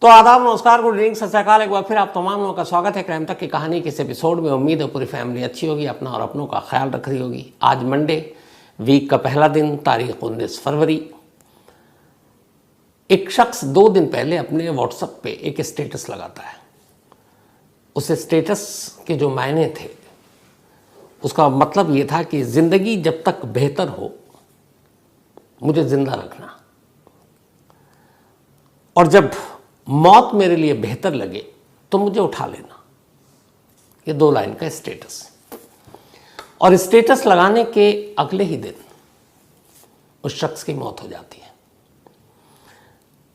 तो आदाब, नमस्कार, गुड इवनिंग, सत श्री अकाल। एक बार फिर आप तमाम लोगों का स्वागत है क्राइम तक की कहानी के इस एपिसोड में। उम्मीद है पूरी फैमिली अच्छी होगी, अपना और अपनों का ख्याल रख रही होगी। आज मंडे, वीक का पहला दिन, तारीख 19 फरवरी। एक शख्स 2 दिन पहले अपने व्हाट्सएप पे एक स्टेटस लगाता है। उस स्टेटस के जो मायने थे, उसका मतलब ये था कि ज़िंदगी जब तक बेहतर हो मुझे ज़िंदा रखना, और जब मौत मेरे लिए बेहतर लगे तो मुझे उठा लेना। ये 2 लाइन का स्टेटस। और स्टेटस लगाने के अगले ही दिन उस शख्स की मौत हो जाती है।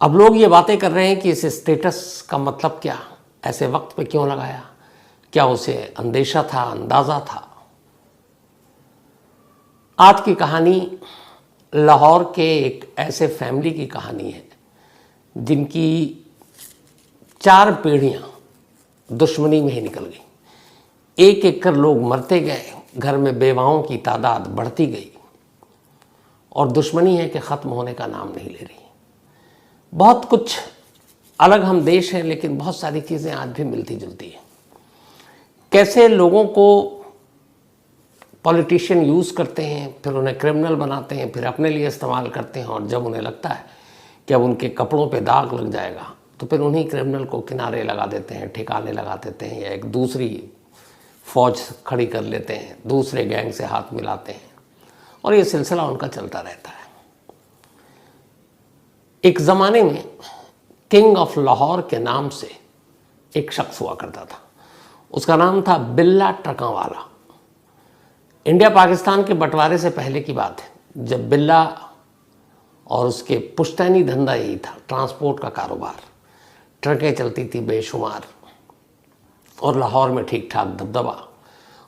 अब लोग ये बातें कर रहे हैं कि इस स्टेटस का मतलब क्या, ऐसे वक्त पे क्यों लगाया, क्या उसे अंदेशा था, अंदाज़ा था। आज की कहानी लाहौर के एक ऐसे फैमिली की कहानी है जिनकी 4 पीढ़ियां दुश्मनी में ही निकल गई। एक एक कर लोग मरते गए, घर में बेवाओं की तादाद बढ़ती गई, और दुश्मनी है कि ख़त्म होने का नाम नहीं ले रही। बहुत कुछ अलग हम देश हैं, लेकिन बहुत सारी चीज़ें आज भी मिलती जुलती हैं। कैसे लोगों को पॉलिटिशियन यूज़ करते हैं, फिर उन्हें क्रिमिनल बनाते हैं, फिर अपने लिए इस्तेमाल करते हैं, और जब उन्हें लगता है कि अब उनके कपड़ों पे दाग लग जाएगा तो फिर उन्हीं क्रिमिनल को किनारे लगा देते हैं, ठिकाने लगा देते हैं, या एक दूसरी फौज खड़ी कर लेते हैं, दूसरे गैंग से हाथ मिलाते हैं, और ये सिलसिला उनका चलता रहता है। एक ज़माने में किंग ऑफ लाहौर के नाम से एक शख्स हुआ करता था। उसका नाम था बिल्ला ट्रकांवाला। इंडिया पाकिस्तान के बंटवारे से पहले की बात है, जब बिल्ला और उसके पुश्तैनी धंधा यही था, ट्रांसपोर्ट का कारोबार। ट्रकें चलती थी बेशुमार, और लाहौर में ठीक ठाक दबदबा।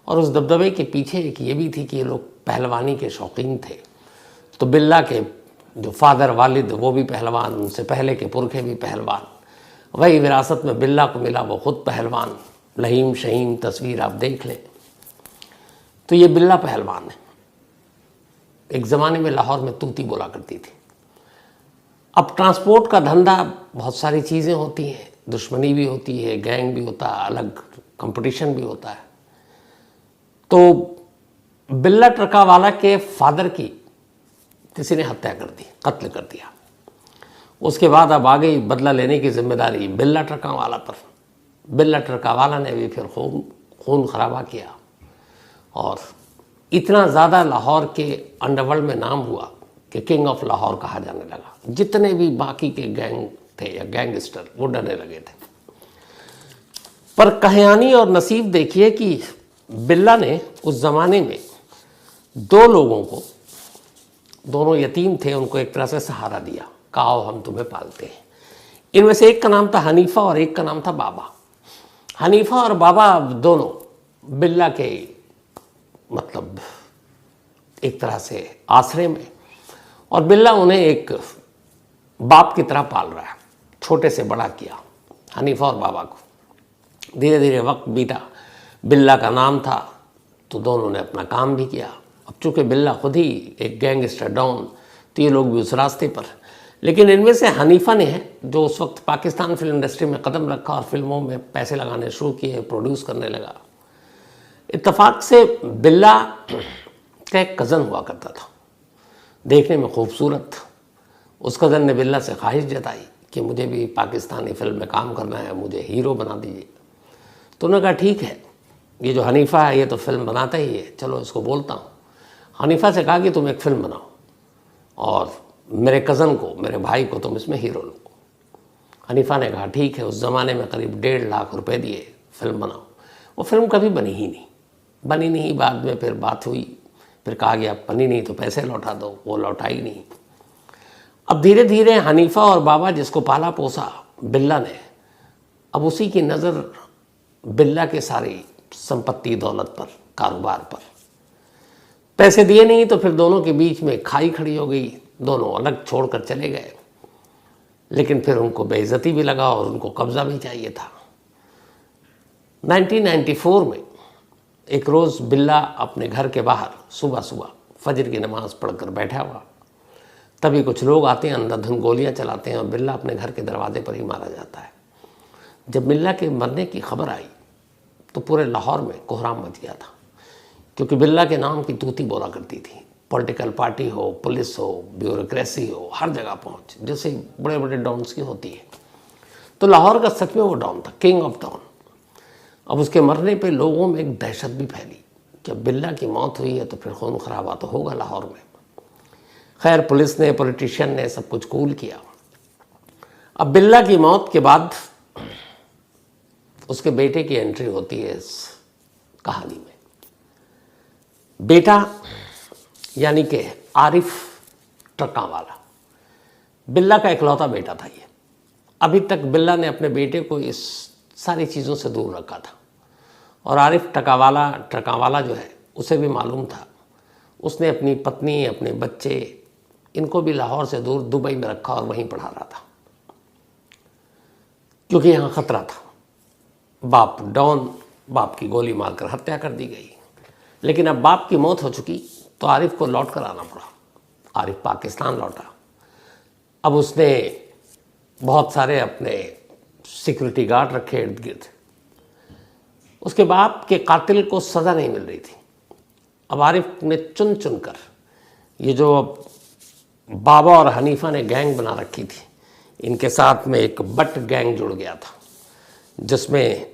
और उस दबदबे के पीछे एक ये भी थी कि ये लोग पहलवानी के शौकीन थे। तो बिल्ला के जो फादर वालिद वो भी पहलवान, उनसे पहले के पुरखे भी पहलवान। वही विरासत में बिल्ला को मिला, वो खुद पहलवान। लहीम शहीम तस्वीर आप देख लें तो ये बिल्ला पहलवान है। एक ज़माने में लाहौर में तूती बोला करती थी। अब ट्रांसपोर्ट का धंधा, बहुत सारी चीज़ें होती हैं, दुश्मनी भी होती है, गैंग भी होता है, अलग कंपटीशन भी होता है। तो बिल्ला ट्रकावाला के फादर की किसी ने हत्या कर दी, कत्ल कर दिया। उसके बाद अब आ गई बदला लेने की जिम्मेदारी बिल्ला ट्रकावाला पर। बिल्ला ट्रकावाला ने भी फिर खून खराबा किया, और इतना ज़्यादा लाहौर के अंडरवर्ल्ड में नाम हुआ कि किंग ऑफ लाहौर कहा जाने लगा। जितने भी बाकी के गैंग थे या गैंगस्टर, वो डरने लगे थे। पर कहानी और नसीब देखिए कि बिल्ला ने उस ज़माने में 2 लोगों को, दोनों यतीम थे, उनको एक तरह से सहारा दिया। कहा हम तुम्हें पालते हैं। इनमें से एक का नाम था हनीफा और एक का नाम था बाबा। हनीफा और बाबा दोनों बिल्ला के मतलब एक तरह से आसरे में, और बिल्ला उन्हें एक बाप की तरह पाल रहा है। छोटे से बड़ा किया हनीफा और बाबा को। धीरे धीरे वक्त बीता, बिल्ला का नाम था तो दोनों ने अपना काम भी किया। अब चूँकि बिल्ला खुद ही एक गैंगस्टर डॉन, तो ये लोग भी उस रास्ते पर। लेकिन इनमें से हनीफा ने है जो उस वक्त पाकिस्तान फिल्म इंडस्ट्री में कदम रखा और फिल्मों में पैसे लगाने शुरू किए, प्रोड्यूस करने लगा। इत्तेफाक से बिल्ला का एक कज़न हुआ करता था, देखने में खूबसूरत। उस कज़न ने बिल्ला से ख्वाहिश जताई कि मुझे भी पाकिस्तानी फिल्म में काम करना है, मुझे हीरो बना दीजिए। तो उन्होंने कहा ठीक है, ये जो हनीफा है ये तो फिल्म बनाता ही है, चलो इसको बोलता हूँ। हनीफा से कहा कि तुम एक फ़िल्म बनाओ और मेरे कज़न को, मेरे भाई को तुम इसमें हीरो लो। हनीफा ने कहा ठीक है। उस ज़माने में करीब 1.5 लाख रुपए दिए, फिल्म बनाओ। वो फिल्म कभी बनी ही नहीं, बनी नहीं। बाद में फिर बात हुई, फिर कहा गया बनी नहीं तो पैसे लौटा दो, वो लौटाई नहीं। अब धीरे धीरे हनीफा और बाबा जिसको पाला पोसा बिल्ला ने, अब उसी की नज़र बिल्ला के सारी संपत्ति दौलत पर, कारोबार पर। पैसे दिए नहीं तो फिर दोनों के बीच में खाई खड़ी हो गई, दोनों अलग छोड़कर चले गए। लेकिन फिर उनको बेइज्जती भी लगा और उनको कब्ज़ा भी चाहिए था। 1994 में एक रोज़ बिल्ला अपने घर के बाहर सुबह सुबह फजर की नमाज़ पढ़कर बैठा हुआ, तभी कुछ लोग आते हैं, अंधाधुंध गोलियां चलाते हैं और बिल्ला अपने घर के दरवाजे पर ही मारा जाता है। जब बिल्ला के मरने की खबर आई तो पूरे लाहौर में कोहराम मच गया था, क्योंकि बिल्ला के नाम की तूती बोला करती थी। पॉलिटिकल पार्टी हो, पुलिस हो, ब्यूरोक्रेसी हो, हर जगह पहुंच जैसे बड़े बड़े डॉन्स की होती है। तो लाहौर का सच में वो डॉन था, किंग ऑफ डॉन। अब उसके मरने पे लोगों में एक दहशत भी फैली कि अब बिल्ला की मौत हुई है तो फिर खून खराबा तो होगा लाहौर में। खैर पुलिस ने, पॉलिटिशियन ने सब कुछ कूल किया। अब बिल्ला की मौत के बाद उसके बेटे की एंट्री होती है इस कहानी में। बेटा यानी कि आरिफ ट्रकावाला, बिल्ला का इकलौता बेटा था ये। अभी तक बिल्ला ने अपने बेटे को इस सारी चीज़ों से दूर रखा था और आरिफ ट्रकावाला जो है उसे भी मालूम था। उसने अपनी पत्नी, अपने बच्चे, इनको भी लाहौर से दूर दुबई में रखा और वहीं पढ़ा रहा था, क्योंकि यहाँ खतरा था। बाप डॉन, बाप की गोली मारकर हत्या कर दी गई। लेकिन अब बाप की मौत हो चुकी तो आरिफ को लौट कर आना पड़ा। आरिफ पाकिस्तान लौटा। अब उसने बहुत सारे अपने सिक्योरिटी गार्ड रखे इर्द गिर्द। उसके बाप के कातिल को सज़ा नहीं मिल रही थी। अब आरिफ ने चुन चुन कर, ये जो बाबा और हनीफा ने गैंग बना रखी थी, इनके साथ में एक बट गैंग जुड़ गया था, जिसमें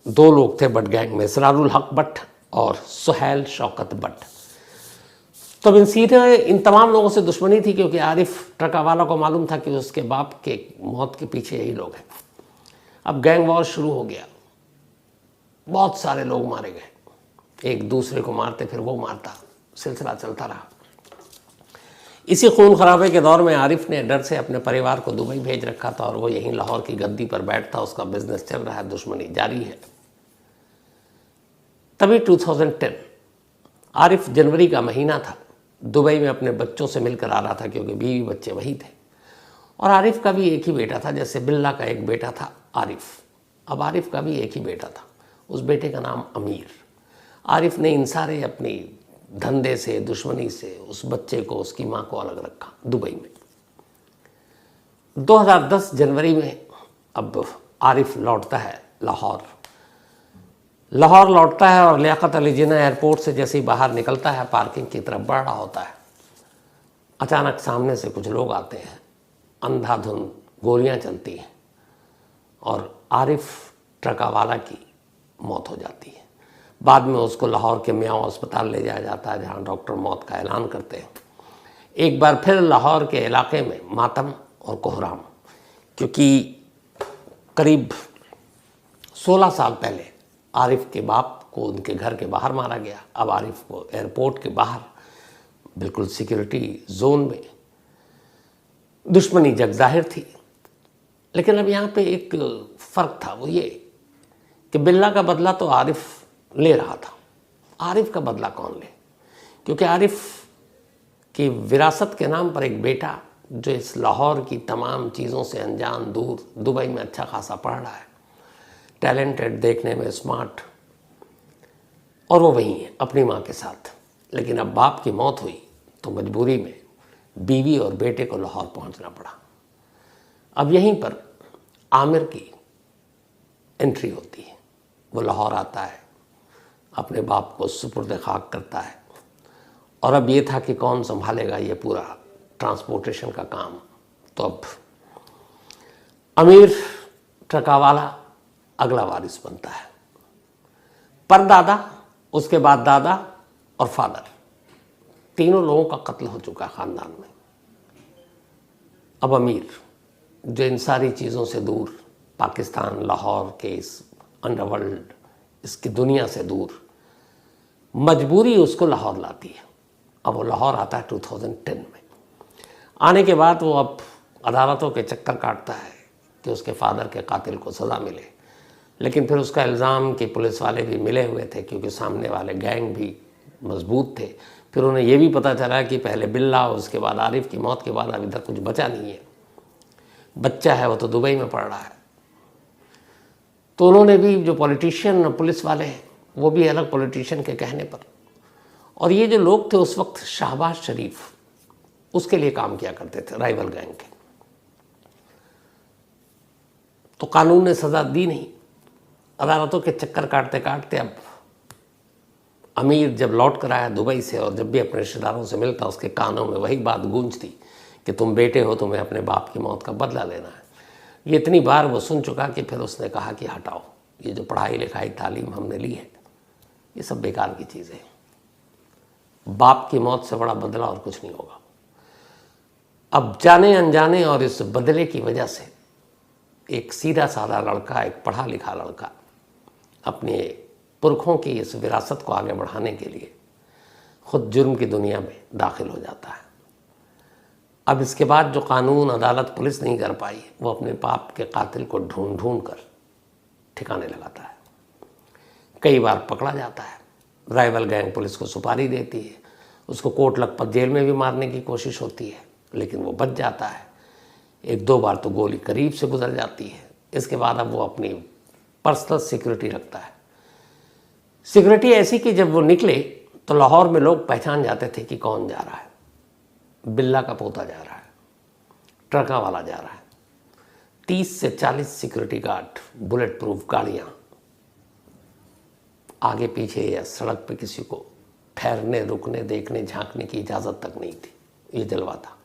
2 लोग थे बट गैंग में, इसरारुल हक बट और सुहैल शौकत बट। तो इन तमाम लोगों से दुश्मनी थी, क्योंकि आरिफ ट्रकावाला को मालूम था कि उसके बाप के मौत के पीछे यही लोग हैं। अब गैंग वॉर शुरू हो गया। बहुत सारे लोग मारे गए, एक दूसरे को मारते फिर वो मारता, सिलसिला चलता रहा। इसी खून खराबे के दौर में आरिफ ने डर से अपने परिवार को दुबई भेज रखा था और वो यहीं लाहौर की गद्दी पर बैठता, उसका बिजनेस चल रहा है, दुश्मनी जारी है। तभी 2010 आरिफ, जनवरी का महीना था, दुबई में अपने बच्चों से मिलकर आ रहा था, क्योंकि बीवी बच्चे वही थे। और आरिफ का भी एक ही बेटा था, जैसे बिल्ला का एक बेटा था आरिफ। अब आरिफ का भी एक ही बेटा था, उस बेटे का नाम अमीर। आरिफ ने इन सारे अपनी धंधे से, दुश्मनी से उस बच्चे को, उसकी माँ को अलग रखा दुबई में। 2010 जनवरी में अब आरिफ लौटता है लाहौर लौटता है और लियाकत अली जिन्ना एयरपोर्ट से जैसे ही बाहर निकलता है, पार्किंग की तरफ बढ़ रहा होता है। अचानक सामने से कुछ लोग आते हैं, अंधाधुंध गोलियां चलती हैं और आरिफ ट्रकावाला की मौत हो जाती है। बाद में उसको लाहौर के मियाँ अस्पताल ले जाया जाता है, जहाँ डॉक्टर मौत का ऐलान करते हैं। एक बार फिर लाहौर के इलाके में मातम और कोहराम, क्योंकि करीब 16 साल पहले आरिफ के बाप को उनके घर के बाहर मारा गया। अब आरिफ को एयरपोर्ट के बाहर बिल्कुल सिक्योरिटी जोन में दुश्मनी जग जाहिर थी। लेकिन अब यहाँ पे एक फ़र्क था, वो ये कि बिल्ला का बदला तो आरिफ ले रहा था। आरिफ का बदला कौन ले? क्योंकि आरिफ की विरासत के नाम पर एक बेटा, जो इस लाहौर की तमाम चीज़ों से अनजान, दूर, दुबई में अच्छा खासा पढ़ रहा है, टैलेंटेड, देखने में स्मार्ट, और वो वहीं है अपनी माँ के साथ। लेकिन अब बाप की मौत हुई तो मजबूरी में बीवी और बेटे को लाहौर पहुंचना पड़ा। अब यहीं पर आमिर की एंट्री होती है। वो लाहौर आता है, अपने बाप को सुपुर्द खाक करता है। और अब ये था कि कौन संभालेगा ये पूरा ट्रांसपोर्टेशन का काम। तो अब अमीर ट्रकावाला अगला वारिस बनता है। परदादा, उसके बाद दादा और फादर, तीनों लोगों का कत्ल हो चुका है ख़ानदान में। अब अमीर, जो इन सारी चीज़ों से दूर, पाकिस्तान, लाहौर के इस अंडरवर्ल्ड, इसकी दुनिया से दूर, मजबूरी उसको लाहौर लाती है। अब वो लाहौर आता है 2010 में। आने के बाद वो अब अदालतों के चक्कर काटता है कि उसके फादर के कातिल को सज़ा मिले। लेकिन फिर उसका इल्ज़ाम कि पुलिस वाले भी मिले हुए थे, क्योंकि सामने वाले गैंग भी मजबूत थे। फिर उन्हें ये भी पता चला कि पहले बिल्ला, उसके बाद आरिफ की मौत के बाद अभी तक कुछ बचा नहीं है, बच्चा है वो तो दुबई में पढ़ रहा है। तो उन्होंने भी, जो पॉलिटिशियन और पुलिस वाले हैं, वो भी अलग पॉलिटिशियन के कहने पर, और ये जो लोग थे उस वक्त, शाहबाज शरीफ उसके लिए काम किया करते थे, राइवल गैंग के। तो कानून ने सज़ा दी नहीं। अदालतों के चक्कर काटते काटते अब अमीर जब लौट कर आया दुबई से और जब भी अपने रिश्तेदारों से मिलता उसके कानों में वही बात गूंजती कि तुम बेटे हो, तुम्हें अपने बाप की मौत का बदला लेना है। ये इतनी बार वो सुन चुका कि फिर उसने कहा कि हटाओ, ये जो पढ़ाई लिखाई तालीम हमने ली है ये सब बेकार की चीज़ें हैं। बाप की मौत से बड़ा बदला और कुछ नहीं होगा। अब जाने अनजाने और इस बदले की वजह से एक सीधा साधा लड़का, एक पढ़ा लिखा लड़का अपने पुरखों की इस विरासत को आगे बढ़ाने के लिए खुद जुर्म की दुनिया में दाखिल हो जाता है। अब इसके बाद जो कानून, अदालत, पुलिस नहीं कर पाई, वो अपने बाप के कातिल को ढूंढ ढूंढ कर ठिकाने लगाता है। कई बार पकड़ा जाता है, राइवल गैंग पुलिस को सुपारी देती है, उसको कोट लखपत जेल में भी मारने की कोशिश होती है, लेकिन वो बच जाता है। एक दो बार तो गोली करीब से गुजर जाती है। इसके बाद अब वो अपनी पर्सनल सिक्योरिटी रखता है। सिक्योरिटी ऐसी कि जब वो निकले तो लाहौर में लोग पहचान जाते थे कि कौन जा रहा है। बिल्ला का पोता जा रहा है, ट्रका वाला जा रहा है। 30 से 40 सिक्योरिटी गार्ड, बुलेट प्रूफ गाड़ियाँ, आगे पीछे या सड़क पे किसी को ठहरने, रुकने, देखने, झांकने की इजाज़त तक नहीं थी। ये जलवा था।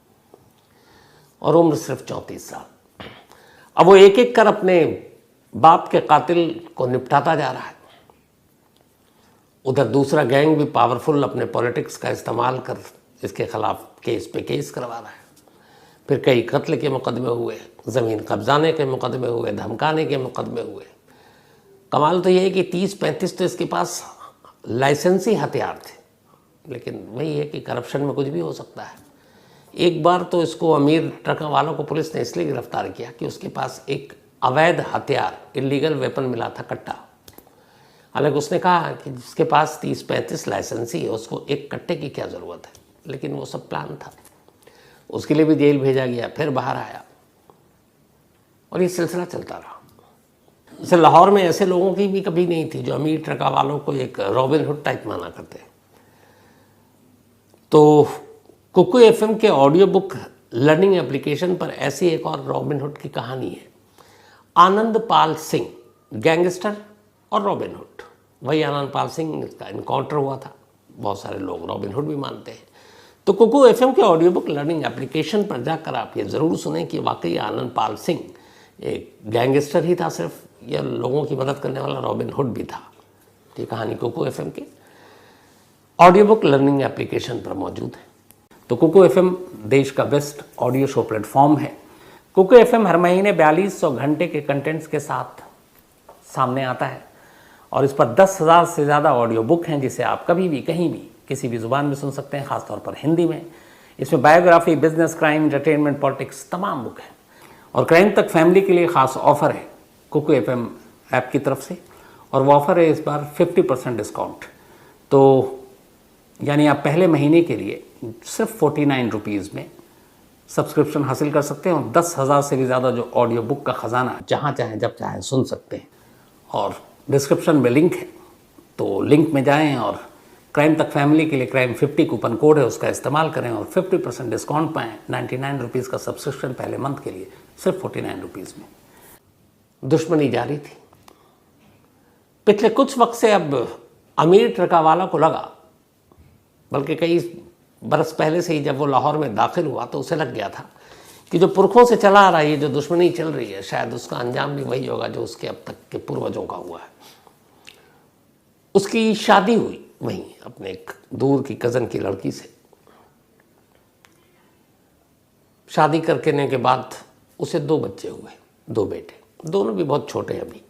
और उम्र सिर्फ 34 साल। अब वो एक एक कर अपने बाप के कातिल को निपटाता जा रहा है। उधर दूसरा गैंग भी पावरफुल अपने पॉलिटिक्स का इस्तेमाल कर इसके खिलाफ केस पे केस करवा रहा है। फिर कई कत्ल के मुकदमे हुए, ज़मीन कब्जाने के मुकदमे हुए, धमकाने के मुकदमे हुए। कमाल तो ये है कि 30-35 तो इसके पास लाइसेंसी हथियार थे, लेकिन वही है कि करप्शन में कुछ भी हो सकता है। एक बार तो इसको अमीर ट्रक वालों को पुलिस ने इसलिए गिरफ्तार किया कि उसके पास एक अवैध हथियार, इलीगल वेपन मिला था, कट्टा। हालांकि उसने कहा कि जिसके पास 30-35 लाइसेंसी है उसको एक कट्टे की क्या ज़रूरत है, लेकिन वो सब प्लान था। उसके लिए भी जेल भेजा गया, फिर बाहर आया और ये सिलसिला चलता रहा। जैसे लाहौर में ऐसे लोगों की भी कभी नहीं थी जो अमीर ट्रका वालों को एक रॉबिन हुड टाइप माना करते। तो कुकू एफएम के ऑडियो बुक लर्निंग एप्लीकेशन पर ऐसी एक और रॉबिन हुड की कहानी है। आनंद पाल सिंह, गैंगस्टर और रॉबिन हुड। वही आनंद पाल सिंह का इनकाउंटर हुआ था। बहुत सारे लोग रॉबिन हुड भी मानते हैं। तो कुकू एफएम के ऑडियो बुक लर्निंग एप्लीकेशन पर जाकर आप ये ज़रूर सुनें कि वाकई आनंद पाल सिंह एक गैंगस्टर ही था सिर्फ, या लोगों की मदद करने वाला रॉबिन हुड भी था। ये कहानी कुकू एफएम के ऑडियो बुक लर्निंग एप्लीकेशन पर मौजूद है। तो कुकू एफएम देश का बेस्ट ऑडियो शो प्लेटफॉर्म है। कुकू एफएम हर महीने 4200 घंटे के कंटेंट्स के साथ सामने आता है और इस पर 10,000 से ज़्यादा ऑडियो बुक हैं जिसे आप कभी भी, कहीं भी, किसी भी ज़ुबान में सुन सकते हैं, ख़ासतौर पर हिंदी में। इसमें biography, business, crime, entertainment, politics, तमाम बुक हैं। और क्राइम तक फैमिली के लिए ख़ास ऑफ़र है कुकू एफएम ऐप की तरफ से, और वो ऑफ़र है इस बार 50% डिस्काउंट। तो यानी आप पहले महीने के लिए सिर्फ 49 रुपीज़ में सब्सक्रिप्शन हासिल कर सकते हैं और 10,000 से भी ज़्यादा जो ऑडियो बुक का ख़जाना जहाँ चाहें जब चाहें सुन सकते हैं। और डिस्क्रिप्शन में लिंक है, तो लिंक में जाएं और क्राइम तक फैमिली के लिए क्राइम 50 कूपन कोड है, उसका इस्तेमाल करें और 50% डिस्काउंट पाएँ। 99 रुपीज़ का सब्सक्रिप्शन पहले मंथ के लिए सिर्फ 49 रुपीज़ में। दुश्मनी जारी थी। पिछले कुछ वक्त से अब अमीर ट्रका वाला को लगा, बल्कि कई बरस पहले से ही जब वो लाहौर में दाखिल हुआ तो उसे लग गया था कि जो पुरखों से चला आ रहा है, ये जो दुश्मनी चल रही है, शायद उसका अंजाम भी वही होगा जो उसके अब तक के पूर्वजों का हुआ है। उसकी शादी हुई वहीं अपने एक दूर की कज़न की लड़की से। शादी करने के बाद उसे 2 बच्चे हुए, 2 बेटे, दोनों भी बहुत छोटे हैं अभी।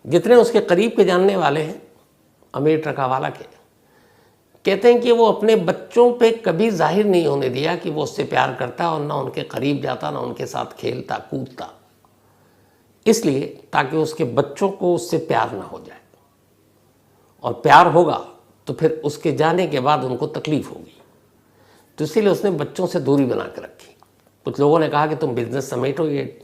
जितने उसके करीब के जानने वाले हैं अमीर ट्रका वाला के, कहते हैं कि वो अपने बच्चों पे कभी जाहिर नहीं होने दिया कि वो उससे प्यार करता और ना उनके करीब जाता, ना उनके साथ खेलता कूदता, इसलिए ताकि उसके बच्चों को उससे प्यार ना हो जाए, और प्यार होगा तो फिर उसके जाने के बाद उनको तकलीफ होगी। तो इसीलिए उसने बच्चों से दूरी बना के रखी। कुछ लोगों ने कहा कि तुम बिजनेस समेटो ये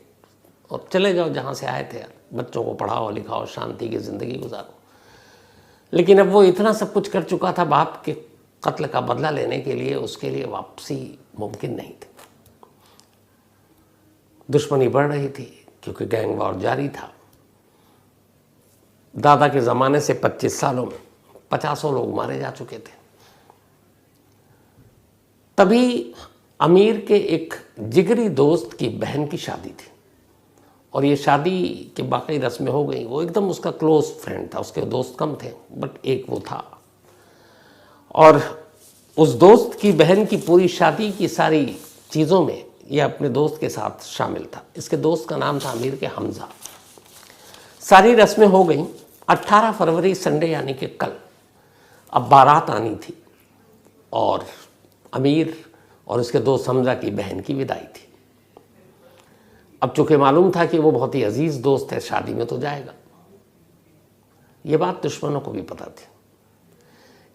और चले जाओ जहाँ से आए थे यार, बच्चों को पढ़ाओ लिखाओ, शांति की ज़िंदगी गुजारो। लेकिन अब वो इतना सब कुछ कर चुका था बाप के कत्ल का बदला लेने के लिए उसके लिए वापसी मुमकिन नहीं थी। दुश्मनी बढ़ रही थी क्योंकि गैंग वॉर जारी था। दादा के ज़माने से 25 सालों में 50 लोग मारे जा चुके थे। तभी अमीर के एक जिगरी दोस्त की बहन की शादी थी और ये शादी के बाकी रस्में हो गई। वो एकदम उसका क्लोज फ्रेंड था, उसके दोस्त कम थे बट एक वो था। और उस दोस्त की बहन की पूरी शादी की सारी चीज़ों में ये अपने दोस्त के साथ शामिल था। इसके दोस्त का नाम था अमीर के हमजा। सारी रस्में हो गई। 18 फरवरी संडे यानी कि कल अब बारात आनी थी और अमीर और उसके दोस्त हमजा की बहन की विदाई थी। अब चूंकि मालूम था कि वो बहुत ही अजीज दोस्त है, शादी में तो जाएगा। ये बात दुश्मनों को भी पता थी।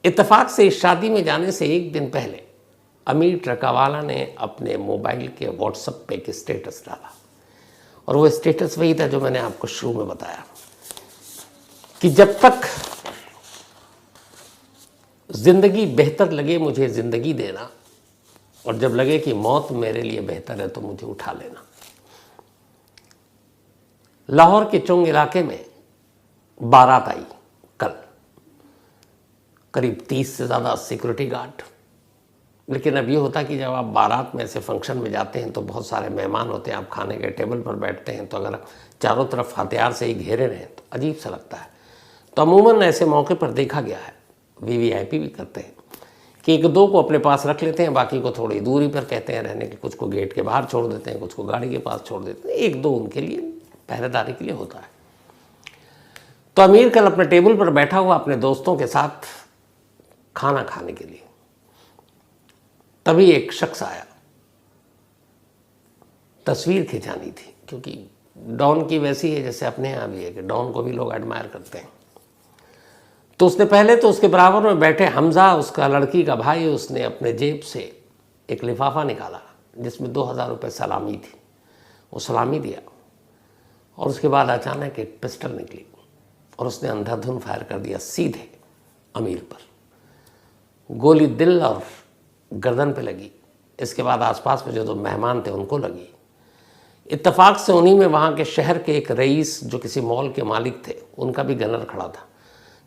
इत्तेफाक से इस शादी में जाने से एक दिन पहले अमीर ट्रकावाला ने अपने मोबाइल के व्हाट्सएप पे एक स्टेटस डाला और वो स्टेटस वही था जो मैंने आपको शुरू में बताया कि जब तक जिंदगी बेहतर लगे मुझे जिंदगी देना और जब लगे कि मौत मेरे लिए बेहतर है तो मुझे उठा लेना। लाहौर के चुंग इलाके में बारात आई कल, करीब 30 से ज़्यादा सिक्योरिटी गार्ड। लेकिन अब ये होता कि जब आप बारात में ऐसे फंक्शन में जाते हैं तो बहुत सारे मेहमान होते हैं, आप खाने के टेबल पर बैठते हैं तो अगर चारों तरफ हथियार से ही घेरे रहें तो अजीब सा लगता है। तो अमूमन ऐसे मौके पर देखा गया है, वीवीआईपी भी करते हैं कि एक दो को अपने पास रख लेते हैं, बाकी को थोड़ी दूरी पर कहते हैं रहने के, कुछ को गेट के बाहर छोड़ देते हैं, कुछ को गाड़ी के पास छोड़ देते हैं, एक दो उनके लिए पहरेदारी के लिए होता है। तो अमीर कल अपने टेबल पर बैठा हुआ अपने दोस्तों के साथ खाना खाने के लिए, तभी एक शख्स आया। तस्वीर खिंचानी थी क्योंकि डॉन की वैसी है जैसे अपने यहाँ भी है कि डॉन को भी लोग एडमायर करते हैं। तो उसने पहले तो उसके बराबर में बैठे हमजा, उसका लड़की का भाई, उसने अपने जेब से एक लिफाफा निकाला जिसमें 2000 रुपये सलामी थी। वो सलामी दिया और उसके बाद अचानक एक पिस्टल निकली और उसने अंधाधुन फायर कर दिया सीधे अमीर पर। गोली दिल और गर्दन पे लगी। इसके बाद आसपास में जो दो मेहमान थे उनको लगी। इत्तेफाक से उन्हीं में वहाँ के शहर के एक रईस जो किसी मॉल के मालिक थे, उनका भी गनर खड़ा था।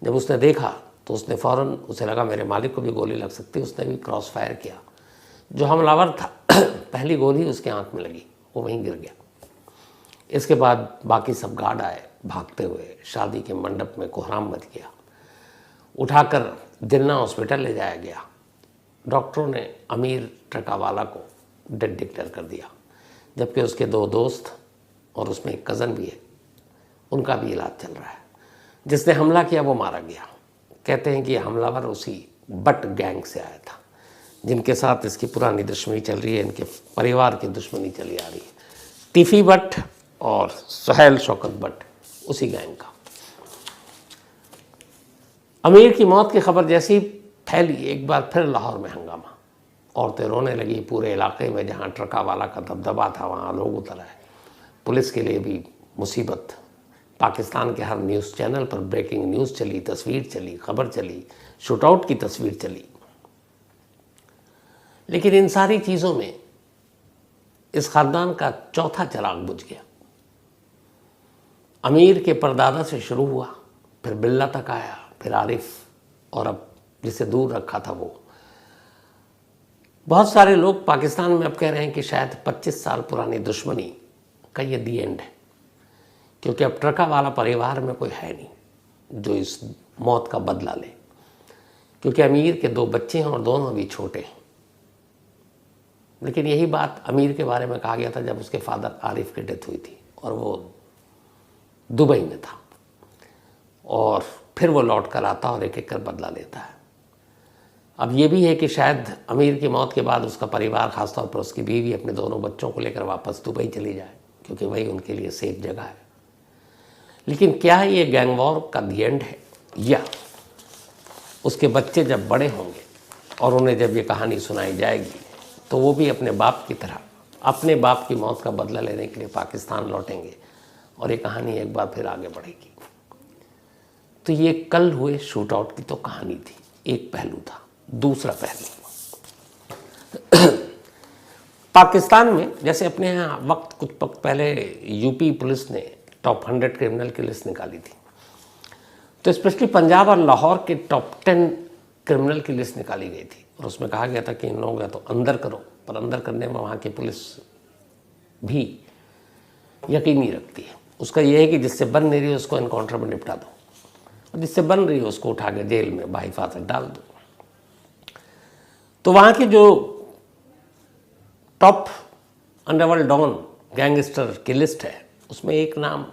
जब उसने देखा तो उसने फ़ौरन, उसे लगा मेरे मालिक को भी गोली लग सकती है, उसने भी क्रॉस फायर किया। जो हमलावर था पहली गोली उसके आंख में लगी, वो वहीं गिर गया। इसके बाद बाकी सब गार्ड आए भागते हुए। शादी के मंडप में कोहराम मच गया। उठाकर जिन्ना हॉस्पिटल ले जाया गया। डॉक्टरों ने अमीर ट्रकावाला को डेड डिक्लेयर कर दिया, जबकि उसके दो दोस्त और उसमें एक कज़न भी है, उनका भी इलाज चल रहा है। जिसने हमला किया वो मारा गया। कहते हैं कि हमलावर उसी बट गैंग से आया था जिनके साथ इसकी पुरानी दुश्मनी चल रही है, इनके परिवार की दुश्मनी चली आ रही है। तीफी बट और सुहेल शौकत बट उसी गैंग का। अमीर की मौत की खबर जैसी फैली, एक बार फिर लाहौर में हंगामा। औरतें रोने लगी। पूरे इलाके में जहाँ ट्रकावाला का दबदबा था वहाँ लोग उतर आए। पुलिस के लिए भी मुसीबत। पाकिस्तान के हर न्यूज़ चैनल पर ब्रेकिंग न्यूज़ चली, तस्वीर चली, खबर चली, शूटआउट की तस्वीर चली। लेकिन इन सारी चीज़ों में इस ख़ानदान का चौथा चिराग बुझ गया। अमीर के परदादा से शुरू हुआ, फिर बिल्ला तक आया, फिर आरिफ, और अब जिसे दूर रखा था वो। बहुत सारे लोग पाकिस्तान में अब कह रहे हैं कि शायद 25 साल पुरानी दुश्मनी का ये दी एंड है, क्योंकि अब ट्रकावाला परिवार में कोई है नहीं जो इस मौत का बदला ले। क्योंकि अमीर के 2 बच्चे हैं और दोनों भी छोटे हैं। लेकिन यही बात अमीर के बारे में कहा गया था जब उसके फादर आरिफ की डेथ हुई थी और वो दुबई में था, और फिर वो लौट कर आता और एक एक कर बदला लेता है। अब ये भी है कि शायद अमीर की मौत के बाद उसका परिवार, खासतौर पर उसकी बीवी, अपने दोनों बच्चों को लेकर वापस दुबई चली जाए, क्योंकि वही उनके लिए सेफ जगह है। लेकिन क्या ये गैंग वॉर का दी एंड है, या उसके बच्चे जब बड़े होंगे और उन्हें जब ये कहानी सुनाई जाएगी तो वो भी अपने बाप की तरह अपने बाप की मौत का बदला लेने के लिए पाकिस्तान लौटेंगे और ये कहानी एक बार फिर आगे बढ़ेगी। तो ये कल हुए शूट आउट की तो कहानी थी, एक पहलू था। दूसरा पहलू, पाकिस्तान में जैसे अपने यहाँ कुछ वक्त पहले यूपी पुलिस ने टॉप 100 क्रिमिनल की लिस्ट निकाली थी, तो स्पेशली पंजाब और लाहौर के टॉप 10 क्रिमिनल की लिस्ट निकाली गई थी और उसमें कहा गया था कि इन लोगों का तो अंदर करो, पर अंदर करने में वहाँ की पुलिस भी यकीन नहीं रखती है। उसका यह है कि जिससे बन नहीं रही है उसको एनकाउंटर में निपटा दो, और जिससे बन रही है उसको उठा के जेल में बाहिफाजत डाल दो। तो वहाँ की जो टॉप अंडरवर्ल्ड डॉन गैंगस्टर की लिस्ट है उसमें एक नाम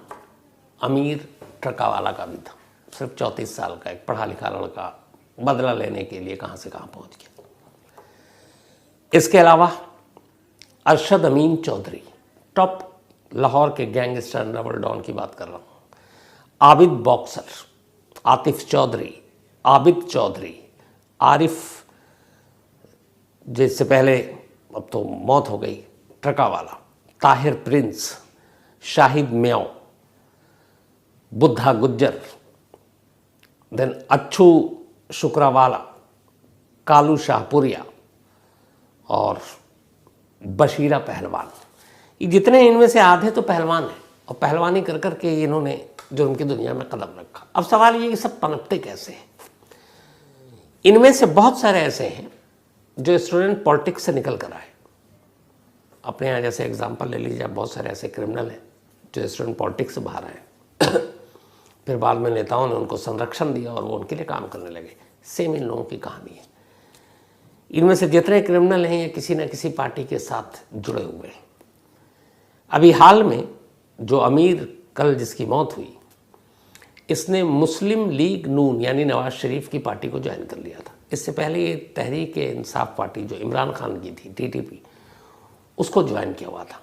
अमीर ट्रकावाला का भी था। सिर्फ 34 साल का एक पढ़ा लिखा लड़का बदला लेने के लिए कहाँ से कहाँ पहुँच गया। इसके अलावा अरशद अमीन चौधरी, टॉप लाहौर के गैंगस्टर अंडरवर्ल्ड डॉन की बात कर रहा हूँ। आबिद बॉक्सर, आतिफ चौधरी, आबिद चौधरी, आरिफ जिससे पहले अब तो मौत हो गई ट्रकावाला, ताहिर प्रिंस, शाहिद म्याओ, बुद्धा गुज्जर, देन अच्छू शुक्रावाला, कालू शाहपुरिया और बशीरा पहलवान। ये जितने इनमें से आधे तो पहलवान हैं और पहलवानी कर कर के इन्होंने जुर्म की दुनिया में कदम रखा। अब सवाल ये कि सब पनपते कैसे हैं। इनमें से बहुत सारे ऐसे हैं जो स्टूडेंट पॉलिटिक्स से निकल कर आए। अपने यहाँ जैसे एग्जाम्पल ले लीजिए, बहुत सारे ऐसे क्रिमिनल हैं जो स्टूडेंट पॉलिटिक्स से बाहर आए फिर बाद में नेताओं ने उनको संरक्षण दिया और वो उनके लिए काम करने लगे। सेम इन लोगों की कहानी है। इनमें से जितने क्रिमिनल हैं ये किसी न किसी पार्टी के साथ जुड़े हुए हैं। अभी हाल में जो अमीर कल जिसकी मौत हुई, इसने मुस्लिम लीग नून यानी नवाज शरीफ की पार्टी को ज्वाइन कर लिया था। इससे पहले ये तहरीक इंसाफ पार्टी जो इमरान खान की थी, टीटीपी, उसको ज्वाइन किया हुआ था।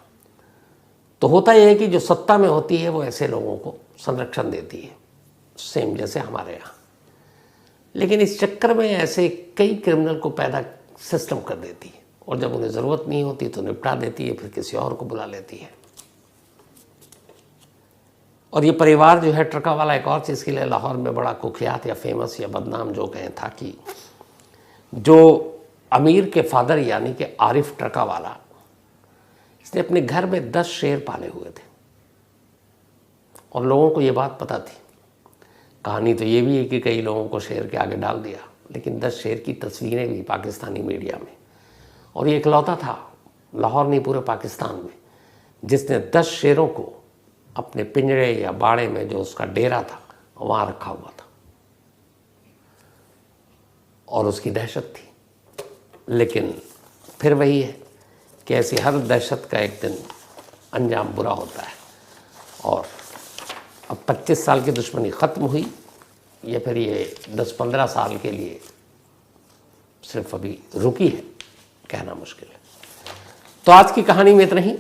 तो होता यह है कि जो सत्ता में होती है वो ऐसे लोगों को संरक्षण देती है, सेम जैसे हमारे यहाँ। लेकिन इस चक्कर में ऐसे कई क्रिमिनल को पैदा सिस्टम कर देती है और जब उन्हें ज़रूरत नहीं होती तो निपटा देती है, फिर किसी और को बुला लेती है। और ये परिवार जो है ट्रकावाला एक और चीज़ के लिए लाहौर में बड़ा कुख्यात या फेमस या बदनाम जो कहें था कि जो अमीर के फादर यानी कि आरिफ ट्रकावाला, इसने अपने घर में 10 शेर पाले हुए थे और लोगों को ये बात पता थी। कहानी तो ये भी है कि कई लोगों को शेर के आगे डाल दिया, लेकिन 10 शेर की तस्वीरें भी पाकिस्तानी मीडिया में, और ये इकलौता था लाहौर नहीं पूरे पाकिस्तान में जिसने 10 शेरों को अपने पिंजरे या बाड़े में जो उसका डेरा था वहाँ रखा हुआ था और उसकी दहशत थी। लेकिन फिर वही है कि ऐसी हर दहशत का एक दिन अंजाम बुरा होता है और अब 25 साल की दुश्मनी ख़त्म हुई या फिर ये 10-15 साल के लिए सिर्फ अभी रुकी है, कहना मुश्किल है। तो आज की कहानी में इतना ही।